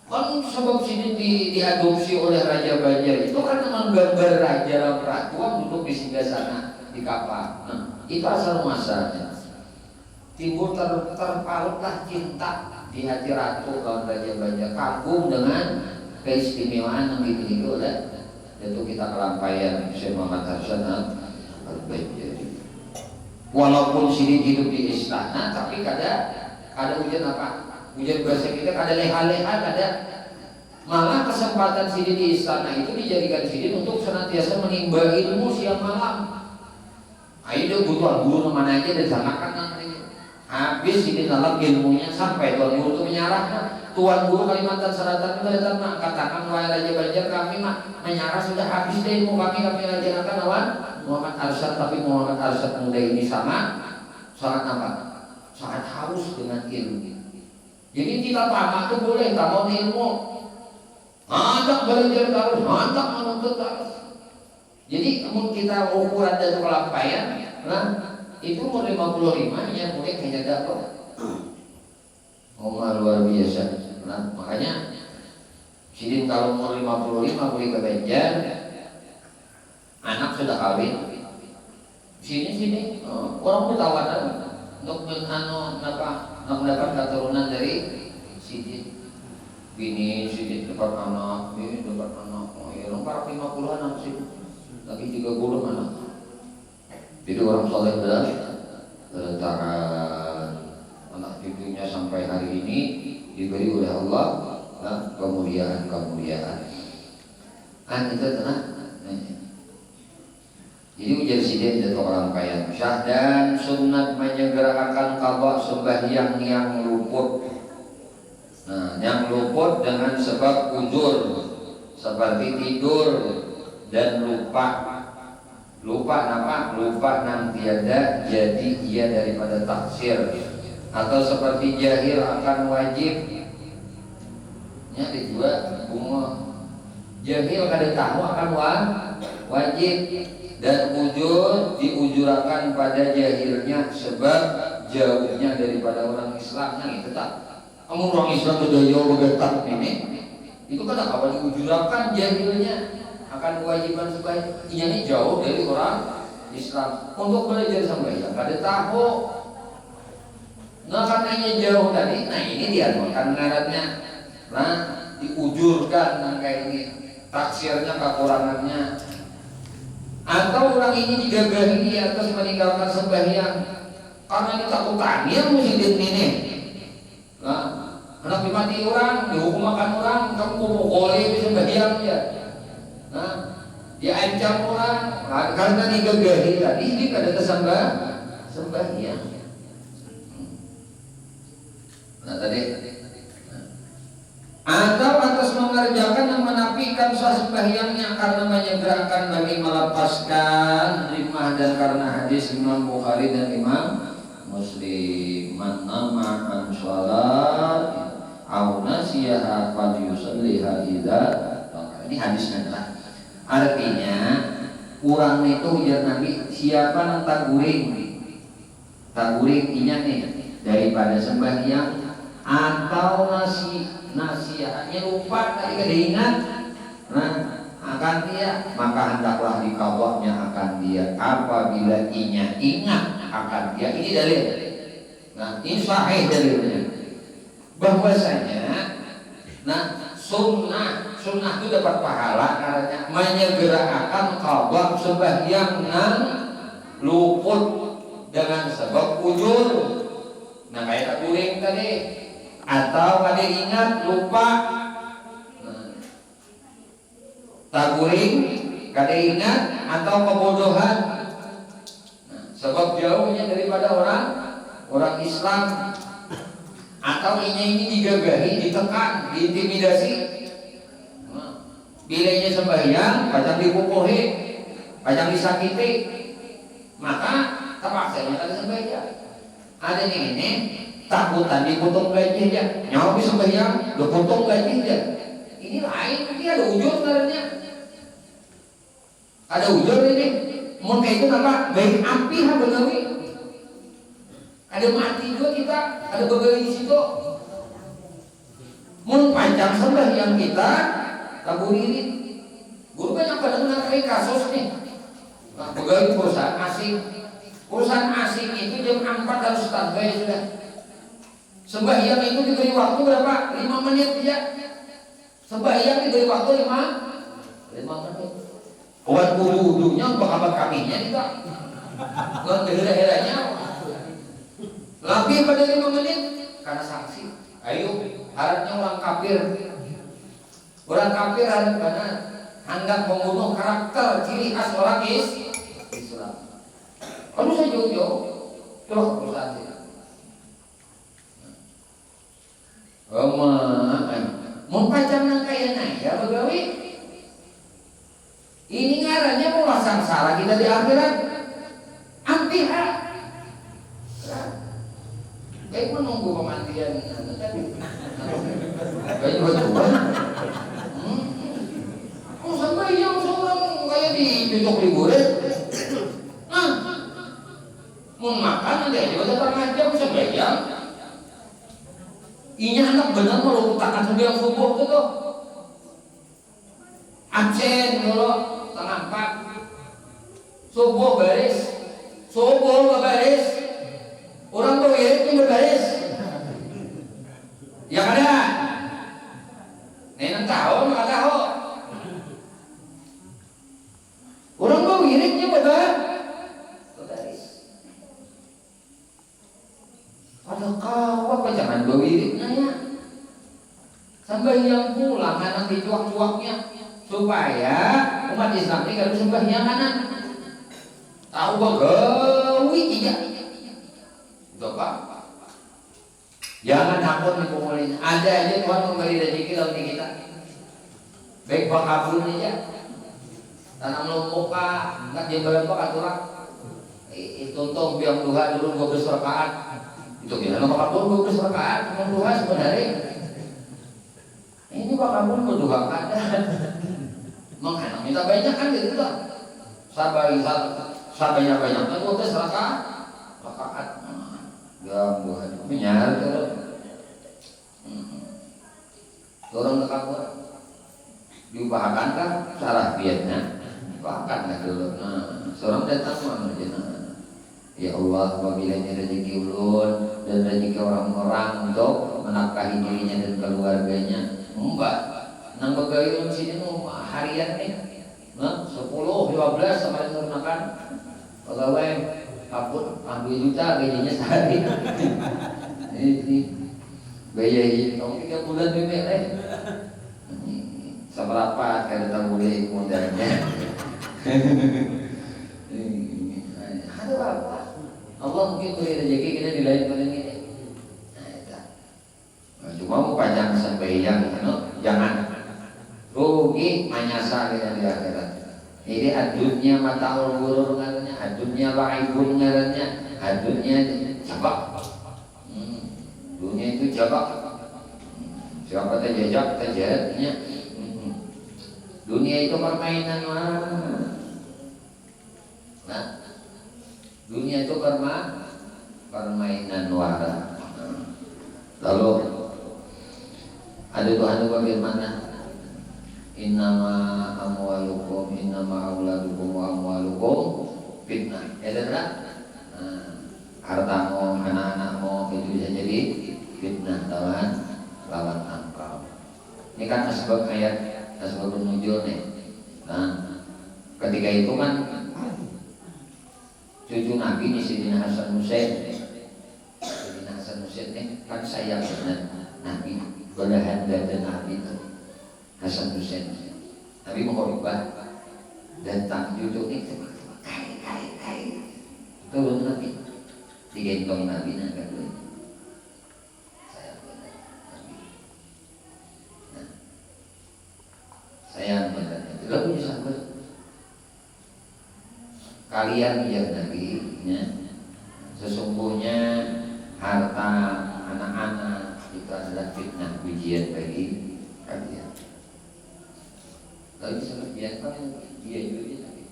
Kan sebab sini diadopsi oleh Raja Banjar itu kan menggambar raja dan ratu duduk di singgasana di kapal. Nah itu asal muasalnya. Timbul terpalutlah cinta di hati ratu lawan Raja Banjar, kagum dengan keistimewaan yang dimiliki oleh itu kita kelampaian Syekh Muhammad Hasan Al-Banjari. Walaupun Sidin hidup di istana, tapi ada ujian apa? Ujian bahasa kita ada leha-leha, ada malah kesempatan Sidin di istana itu dijadikan Sidin untuk senantiasa menimba ilmu siang malam. Ayo butuh guru mana aja dan samakan namanya. Habis ini dalam ilmunya sampai tuan guru itu menyarah. Tuan guru Kalimantan Selatan itu datang katakan wahai Raja Banjar kami menyarah sudah habis deh ilmu kami laksanakan lawan Muhammad Arsyad, tapi Muhammad Arsyad muda ini sangat apa? Sangat haus dengan ilmu. Jadi kita tamat itu boleh tamat ilmu. Hendak belajar terus, hendak menuntut terus. Jadi kita ukuran dari kelampaian, nah itu umur 55 ya boleh hanya dapat umur luar biasa. Nah makanya Sidin kalau umur 55 boleh ke Banjar, anak sudah kawin. Sini orang bertawaran untuk mendapat keturunan dari Sidin. Bini Sidin dapat anak, bini dapat anak. Oh ya orang para 50-an anak Sidin, lagi 30 anak. Jadi orang soleh berletakkan anak cucunya sampai hari ini diberi oleh Allah kemuliaan. Kan itu tenang. Jadi ujian Sidin itu rangkaian syah dan sunat menyegerakan qadha sembahyang yang luput. Nah, yang luput dengan sebab uzur seperti tidur dan lupa nang tiada jadi ia daripada taksir, atau seperti jahil akan wajib nya dijual bunga jahil kada tahu akan wajib, dan ujur diujurakan pada jahilnya sebab jauhnya daripada orang Islam. Yang itu tak kamu orang Islam sudah jauh begetak ini itu kan apa diujurakan jahilnya akan kewajiban supaya ini jauh dari orang Islam untuk belajar sembahyang kada tahu. Nah karenanya jauh tadi, nah ini dia kan ngaratnya, nah diujurkan nah kayak ini taksirnya kekurangannya, atau orang ini digagahi di atas meninggalkan sembahyang karena ini takut tanya musidin ini. Nah anak dimati orang, dihukum makan orang, kamu pukuli sembahyang ya. Nah, diancam orang karena digagahi tadi ini kada sembahyang. Nah tadi atau atas mengerjakan yang menafikan merapikan sembahyangnya karena menyegerakan bagi melepaskan rimah, dan karena hadis Imam Bukhari dan Imam Muslim, man nama an sholat au nasiyaha falyusalliha idza. Ini hadisnya lah. Artinya kurang itu ya Nabi, siapa yang taguring inya nih daripada sembahyang atau nasihatnya lupa tadi keingat, nah akan dia, maka hendaklah dikawaknya akan dia apabila inya ingat akan dia. Ini dalil. Nah ini sahih dalilnya bahwasanya nah sunnah itu dapat pahala karena menyegerakan qadha sembahyang yang luput dengan sebab ujur. Nah kayak taguring tadi, atau ada ingat lupa, taguring kada ingat atau kebodohan, sebab jauhnya daripada orang Islam, atau ini digagahi, ditekan, diintimidasi. Bilanya sembahyang, kadang dipukuhi, kadang disakiti, maka terpaksa kada sembahyang. Ada nih ini takutan dipotong gajinya, nyawa bisa sembahyang, dipotong gajinya. Ini lain, ini ada ujur sebenarnya. Ada ujur ini. Mau kayak itu apa? Baik api ha begawi. Ada mati juga kita, ada begawi di situ. Mau panjang sembahyang kita, taburin. Guru banyak pada mengenai kasus nih. Nah, begawi perusahaan asing. Perusahaan asing itu jam 4 harus standby sudah. Sembahyang itu diberi waktu berapa? 5 menit saja. Sembahyang diberi waktu 5 menit. Buat wudunya bakal kaminya juga. Buat daerah-daerahnya lebih pada 5 menit karena sanksi. Ayo, harapnya orang kafir. Orang kafir harap karena hendak membunuh karakter ciri khas orang Islam. Kalau saya jauh-jauh, coba perusahaan saya. Mau pacang nang kaya naya begawi. Ini ngarannya mau sangsara kita di akhirat. Ampiha. Kayak menunggu pemandian tadi. Kayak betul. Oh sampai yang seorang kayak ditutup liburan. Mau makan ada juga datang aja bisa bayar. Ini anak benar mau letakkan sembilan subuh itu tuh. Aceh dulu setengah 4. Subuh baris. Subuh nggak baris. Orang tuh iritnya berbaris. Yang ada. Nenek tahu nggak tahu. Orang tuh iritnya berbaris. Ada kau apa jangan berwiritnya ya. Sampai yang pulang anak dicuak-cuaknya supaya umat Islam ini kalau sembahyang anak tahu begawi tidak. Itu Pak. Jangan takut dipungulin. Ada aja Tuhan memberi rezeki dalam diri kita. Baik Pak kabul aja. Tanam lompok kah, enggak jembalan Pak aturan. Itu tuh biang duha dulu 12 rakaat. Itu gimana Pak Kabul 12 rakaat menduha sebenarnya. Ini Pak Kabul berduha kada. Menghana minta banyak kan gitu lah. Sabanya banyak kan 12 rakaat. Ya duha menyar terus. Orang ke Kabul diupahakan kan salah biadnya. Diupahakan dulu. Nah, seorang datang mana jenah. Ya Allah, apabila ini rezeki ulun dan rezeki orang-orang untuk menafkahi dirinya dan keluarganya, mbak, nang begawi ulun sini harian nih, 10, 15 sama yang makan, pegawai, kaput, 2 juta gajinya sehari. Ini, biaya ini, kamu 3 bulan bebek seberapa kada tahu boleh modalnya. Ada apa? Allah mungkin beri rezeki kita di lain paling ini. Nah, cuma mau panjang sampai yang jangan rugi binasa kita di akhirat. Jadi adunya mataul ghurur ngarannya, adunya laibun ngarannya, adunya jabak. Dunia itu jabak. Siapa terjajak terjahatnya. Dunia itu permainan mah. Nah, dunia itu permainan wara. Lalu ada Tuhan itu bagaimana? Innama amwalukum innama auladukum wa amwalukum fitnah. Ya benar? Hartamu, anak-anakmu itu bisa jadi fitnah lawan engkau. Ini kan asbab ayat, asbab nuzul nih. Nah, ketika itu kan cucu Nabi ini Sayyidina Hasan Husain. Sayyidina Hasan Husain nih kan sayang dengan Nabi, belahan dada Nabi itu. Hasan Husain, Nabi menghormat datang cucu ini kai turun Nabi digendong Nabi naga dulu saya benar Nabi. Nah, saya benar itu lalu disambut kalian ya Nabi ya, sesungguhnya harta anak-anak itu adalah fitnah ujian bagi kalian. Lalu sebagian kan iya juga Nabi.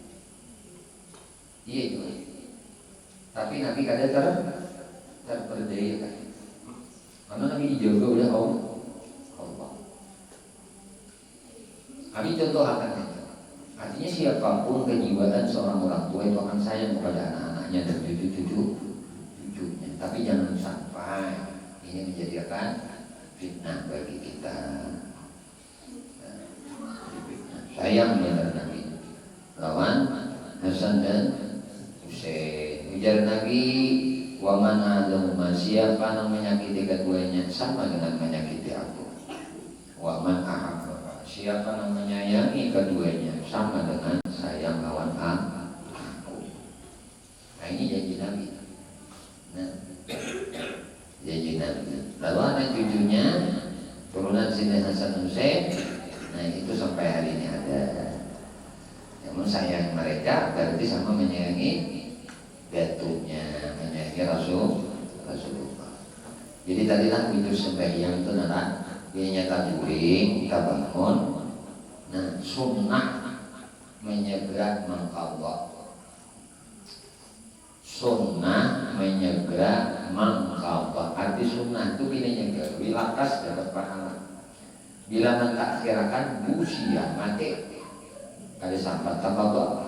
Iya juga. Tapi Nabi kadang terperdaya kan. Karena Nabi dijaga oleh Allah. Nabi contoh akan artinya siapapun kejiwaan seorang orang tua itu akan sayang kepada anak-anaknya dan cucunya. Tapi jangan sampai ini menjadikan fitnah bagi kita. Sayang ya Nabi lawan Hasan dan Husain. Ujar Nabi, wa man adzaluma, siapa yang menyakiti keduanya sama dengan menyakiti aku. Wa man ahabba, siapa yang menyayangi keduanya sama dengan sayang lawan aku. Nah ini janji Nabi. Nah, janji Nabi. Lalu anak cucunya turunan Sayyidina Hasan Husain. Nah itu sampai hari ini ada. Namun sayang mereka berarti sama menyayangi datunya, menyayangi Rasulullah. Jadi tadilah itu sembahyang itu adalah dia nyata guling, kita bangun. Nah sunnah menyegera mengqadha. Sunnah menyegera mengqadha. Arti sunnah itu bila nyegera, bila kas dapat pahala. Bila mentakhirakan usia mati ada sampai tabawa.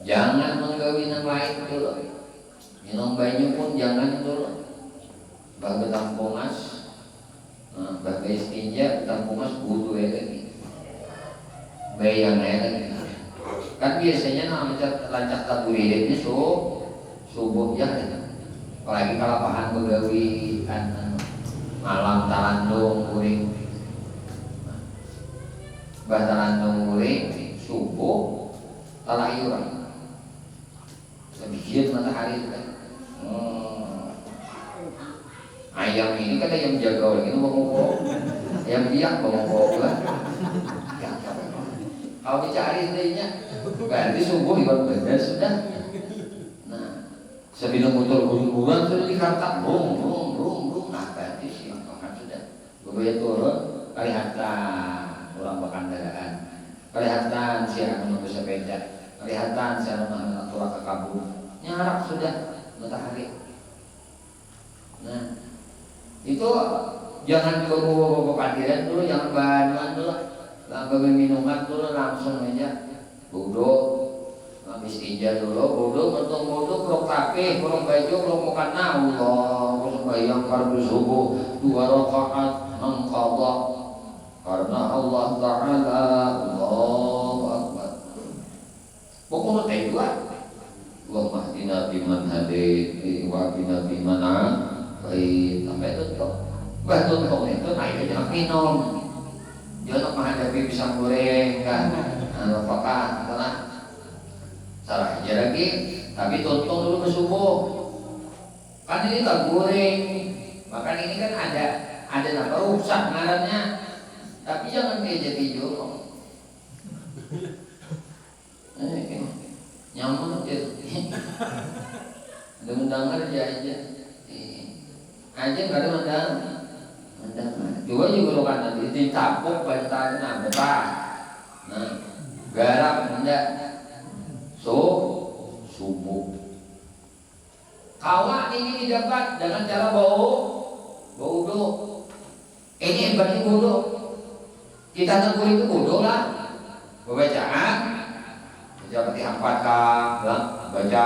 Jangan menggawi yang lain dulu. Minum banyu pun jangan dulu. Bagai tampungas, bagai istinja tampungas budu lagi. Bayang lagi. Kan biasanya namanya lancak taburidin ini subuh ya. Apalagi kalau bahan begawi malam talandung kuring talandung kuring subuh talayuran sedikit matahari itu kan ayam ini kan ayam jaga lagi itu bongkok ayam biak bongkok lah kalau dicari intinya berarti subuh ibarat benar sudah. Nah sebelum motor bulan sudah dikartak bung nah berarti siapa sudah beberapa turun kelihatan orang berkendaraan, kelihatan siapa yang bersepeda, kelihatan siapa yang turun ke kabur, nyarak sudah matahari. Nah itu jangan bawa padiran dulu, jangan bahan dulu, langsung minuman dulu langsung aja duduk, habis istinja dulu, duduk, kurang tapih, kurang baju, kurang makan Allah, sembahyang fardu subuh 2 rakaat mengqadha karena Allah Ta'ala Allahu Akbar. Pokoknya kayak dua. Allahumma hdina biman hadait wa bina biman afait. Sampai tutup. Tutup itu naik aja minum. Jangan menghadapi pisang goreng kan. Apakah telah salah aja lagi. Tapi tonton dulu ke subuh. Kan ini tak goreng. Bahkan ini kan ada apa rusak ngarannya. Tapi jangan dia jadi jorok. Ada mendengar aja. Aja nggak ada mendengar. Juga juga kan nanti dicapuk bantalnya betah. Nah, garap enggak. Subuh. Kawan ini didapat dengan cara bau wudu. Ini hebatnya wudu. Kita tegur itu wudu lah. Bacaan, baca Fatihah 4 baca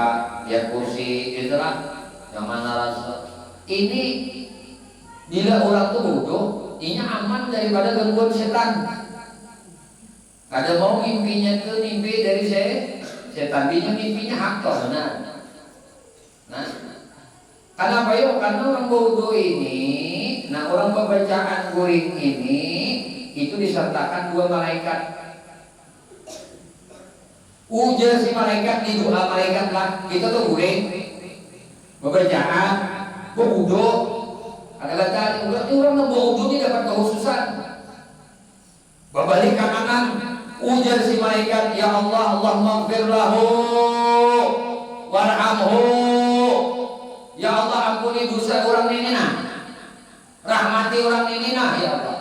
ayat kursi, itulah yang mana rasa. Ini bila orang tuh wudu, ini aman daripada gangguan setan. Kada mau mimpinya tuh mimpi dari setan, dia mimpinya hak toh, benar. Nah, kenapa yuk? Karena orang wudu ini, nah orang pembacaan guring ini itu disertakan 2 malaikat. Ujar si malaikat di doa malaikat lah, kita tuh guring, pembacaan, wudu. Ada baca, orang wudu ini dapat kehususan. Berbalik kanan, ujar si malaikat, ya Allah, Allahumma ighfir lahu warhamhu. Ya Allah, ampuni dosa orang ini nah, rahmati orang ini nah, ya Allah.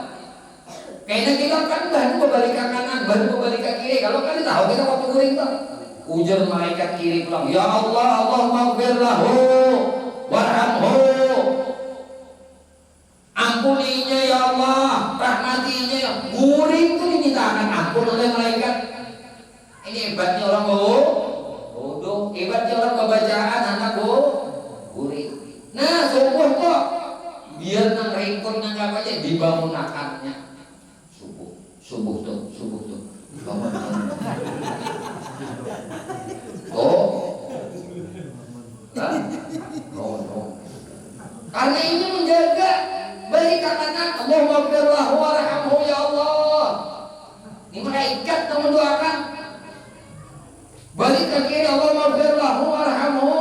Kayaknya kita kan baru berbalik ke kanan, baru berbalik ke kiri. Kalau kan tahu kita waktu guring tuh, ujar malaikat kiri pulang, ya Allah, Allahumma ighfir lahu warhamhu. Ampuninya ya Allah, rahmatinya. Guring itu dimintakan ampun oleh malaikat. Ini hebatnya orang wudu, hebatnya orang pembacaan anak guring. Nah, subuh kok biar nang ringkon nang apa aja dibangun akarnya. Subuh tuh. Bangun. No. Karena ini menjaga balik kanan, Allahumma ighfir lahu warhamhu ya Allah. Ini malaikat yang mendoakan. Balik ke kiri, Allahumma ighfir lahu warhamhu.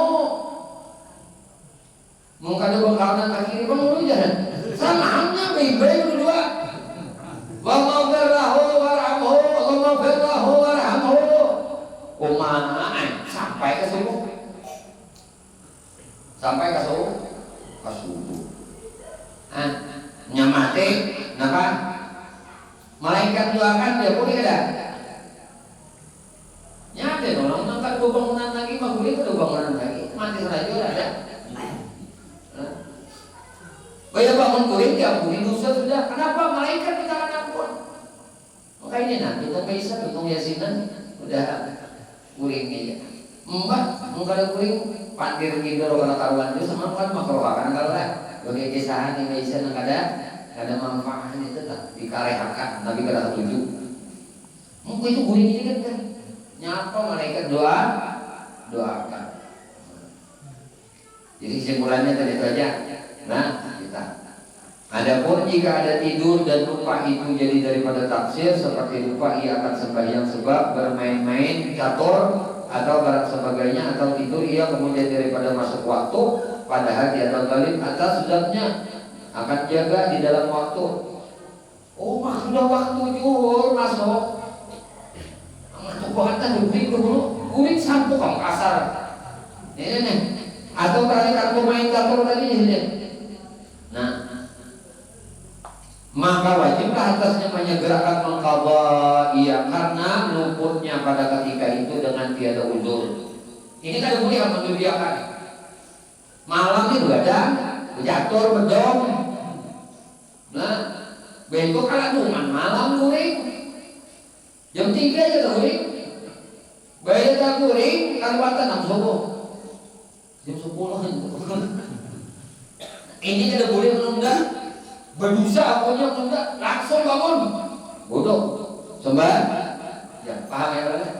Mungkin ada bakalan ke kiri, bang dulu jangan. Sama hamnya baik-baik berdua. Allahumma ighfir lahu warhamhu, Allahumma ighfir lahu warhamhu. Sampai ke subuh. Nyamate, napa? Malaikat doakan dia pun ada. Nyate orang nangkat 2 bangunan lagi, maguli ke 2 bangunan lagi, mati saja ada. Bayar bangun kuring diampuni dosa sudah. Kenapa malaikat kita akan ampun? Maka ini nanti kita bisa hitung yasinan udah kuring aja. Mbak, muka ada kuring pandir ngidor kalau karuan itu sama kan makrohakan kalau lah. Bagi kisahan yang bisa nang ada manfaat itu tak dikarehakan tapi kada setuju. Mungkin itu guring ini kan nyapa malaikat doakan. Jadi kesimpulannya tadi itu aja. Nah, kita. Adapun jika ada tidur dan lupa itu jadi daripada taksir, seperti lupa ia akan sembahyang sebab bermain-main catur atau barang sebagainya, atau tidur ia kemudian daripada masuk waktu, padahal dia tahu galib atas sebabnya akan jaga di dalam waktu. Oh, sudah waktu juhur masuk. Masuk banget guring sampo kang kasar. Ini. Atau tadi kartu main catur tadi ini. Nah, maka wajiblah atasnya menyegerakan mengqadha ia karena luputnya pada ketika itu dengan tiada uzur. Ini kan boleh menduliakan. Malam itu ada jatuh bedong. Nah, besok kalau cuman malam guring. Jam 3 aja guring. Bayar tak guring kalwatan 6 subuh. Jam 10 itu. Ini tidak boleh menunda. Berdosa pokoknya menunda, langsung bangun. Bodoh. Sembah. Ya, paham ya, Pak?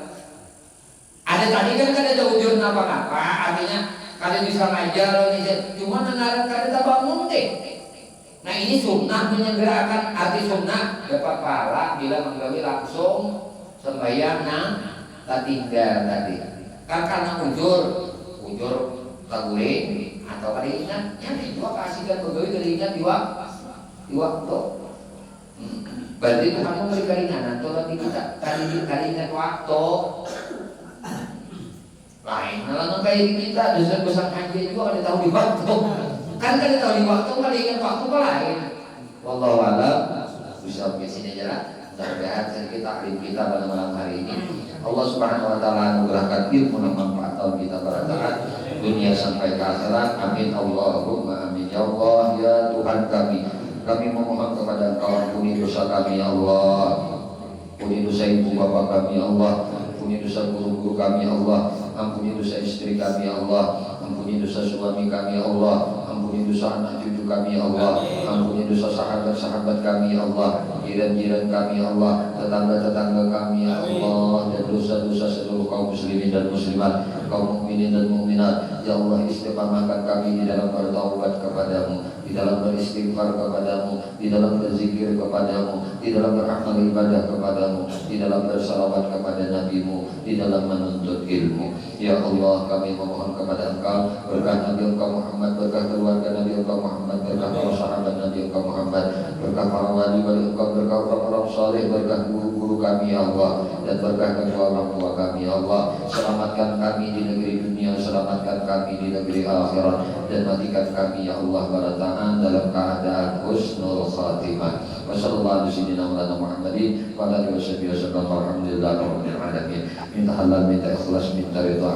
Ada tadi kan ada ujur apa-apa, artinya kada bisa ngajar ini cuma nengaran kada tak bangun deh. Nah, ini sunnah menyegerakan, arti sunnah dapat pahala bila menggawi langsung sembahyang tinggal tadi. Kan karena ujur kaguring atau keringatnya juga kasihkan pegawai keringat di waktu. Berarti itu kamu beri keringanan atau nanti kita keringat waktu. lain. Nah, kayak kita dosen besar haji juga kan tahu di waktu. Kan tahu di waktu kan ingat waktu kan lain. Wallahu a'lam. Bisa sampai sini aja lah. Mudah-mudahan kita alim kita pada malam hari ini Allah Subhanahu wa taala anugerahkan ilmu yang manfaat kita bermanfaat dunia sampai ke akhirat. Amin Allahumma amin. Ya Allah ya Tuhan kami memohon kepada Engkau ampuni dosa kami ya Allah. Ampuni dosa ibu bapak kami ya Allah. Ampuni dosa guru-guru kami ya Allah. Ampuni dosa istri kami ya Allah. Ampuni dosa suami kami ya Allah. Ampuni dosa anak cucu kami ya Allah. Ampuni dosa sahabat-sahabat kami ya Allah. Jiran-jiran kami ya Allah. Tetangga-tetangga kami ya Allah. Dan dosa-dosa seluruh kaum muslimin dan muslimat, kaum mukminin dan mukminat ya Allah. Istiqamahkan kami di dalam bertaubat kepadamu, di dalam beristighfar kepadamu, di dalam berzikir kepadamu, di dalam beramal ibadah kepadamu, di dalam bersalawat kepada nabimu, di dalam menuntut ilmu. Ya Allah, kami memohon kepada Engkau berkah Nabi Engkau Muhammad, berkah keluarga Nabi Engkau Muhammad, berkah para sahabat Nabi Engkau Muhammad, berkah para wali Engkau, berkah orang saleh, berkah guru-guru kami ya Allah, dan berkah kedua orang tua kami ya Allah. Selamatkan kami di negeri dunia, selamatkan kami di negeri akhirat, dan matikan kami ya Allah barataan dalam keadaan husnul khatimah. Wassallallahu alaihi Muhammadin wa ala alihi wasallam. Alhamdulillah rabbil alamin. Minta halal, minta ikhlas, minta ridha.